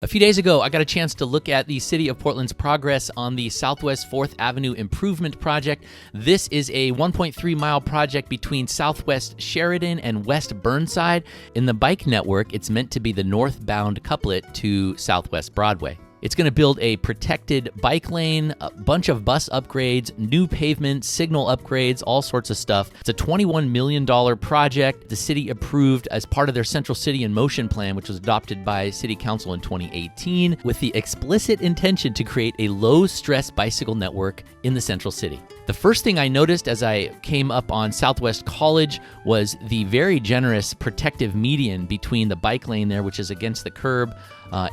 A few days ago, I got a chance to look at the City of Portland's progress on the Southwest 4th Avenue Improvement Project. This is a 1.3-mile project between Southwest Sheridan and West Burnside. In the bike network, it's meant to be the northbound couplet to Southwest Broadway. It's going to build a protected bike lane, a bunch of bus upgrades, new pavement, signal upgrades, all sorts of stuff. It's a $21 million project the city approved as part of their Central City in Motion plan, which was adopted by City Council in 2018, with the explicit intention to create a low-stress bicycle network in the Central City. The first thing I noticed as I came up on Southwest College was the very generous protective median between the bike lane there, which is against the curb,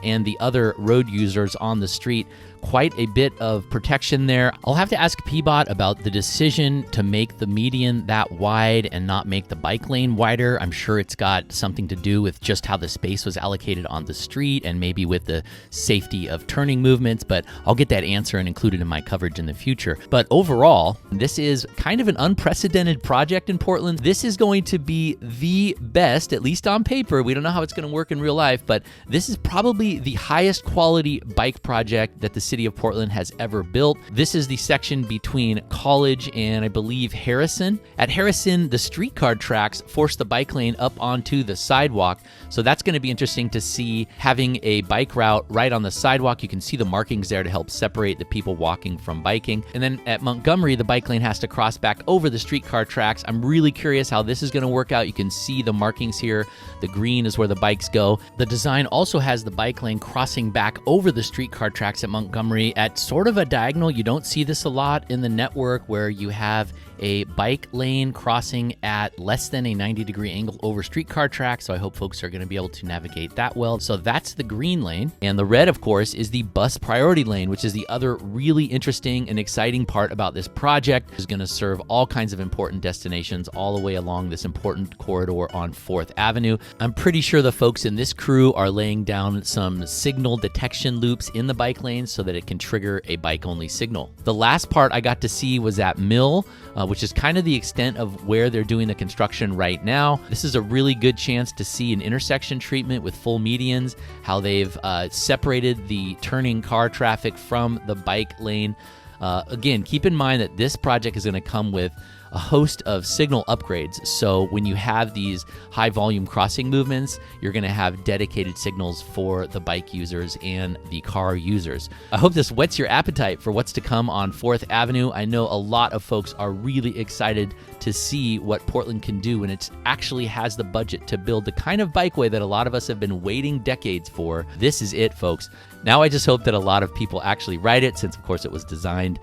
and the other road users on the street. Quite a bit of protection there. I'll have to ask PBOT about the decision to make the median that wide and not make the bike lane wider. I'm sure it's got something to do with just how the space was allocated on the street and maybe with the safety of turning movements, but I'll get that answer and include it in my coverage in the future. But overall, this is kind of an unprecedented project in Portland. This is going to be the best, at least on paper. We don't know how it's going to work in real life, but this is probably the highest quality bike project that the City of Portland has ever built. This is the section between College and I believe Harrison. At Harrison, the streetcar tracks force the bike lane up onto the sidewalk. So that's going to be interesting to see, having a bike route right on the sidewalk. You can see the markings there to help separate the people walking from biking. And then at Montgomery, the bike lane has to cross back over the streetcar tracks. I'm really curious how this is going to work out. You can see the markings here. The green is where the bikes go. The design also has the bike lane crossing back over the streetcar tracks at Montgomery at sort of a diagonal. You don't see this a lot in the network, where you have a bike lane crossing at less than a 90-degree angle over streetcar tracks. So I hope folks are going to be able to navigate that well. So that's the green lane. And the red, of course, is the bus priority lane, which is the other really interesting and exciting part about this project. It's going to serve all kinds of important destinations all the way along this important corridor on 4th Avenue. I'm pretty sure the folks in this crew are laying down some signal detection loops in the bike lanes so that it can trigger a bike-only signal. The last part I got to see was at Mill, which is kind of the extent of where they're doing the construction right now. This is a really good chance to see an intersection treatment with full medians, how they've separated the turning car traffic from the bike lane. Again, keep in mind that this project is going to come with a host of signal upgrades. So when you have these high volume crossing movements, you're going to have dedicated signals for the bike users and the car users. I hope this whets your appetite for what's to come on 4th Avenue. I know a lot of folks are really excited to see what Portland can do when it actually has the budget to build the kind of bikeway that a lot of us have been waiting decades for. This is it, folks. Now I just hope that a lot of people actually ride it, since of course it was designed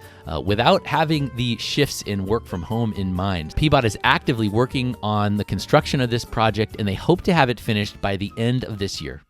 without having the shifts in work from home in mind. PBOT is actively working on the construction of this project, and they hope to have it finished by the end of this year.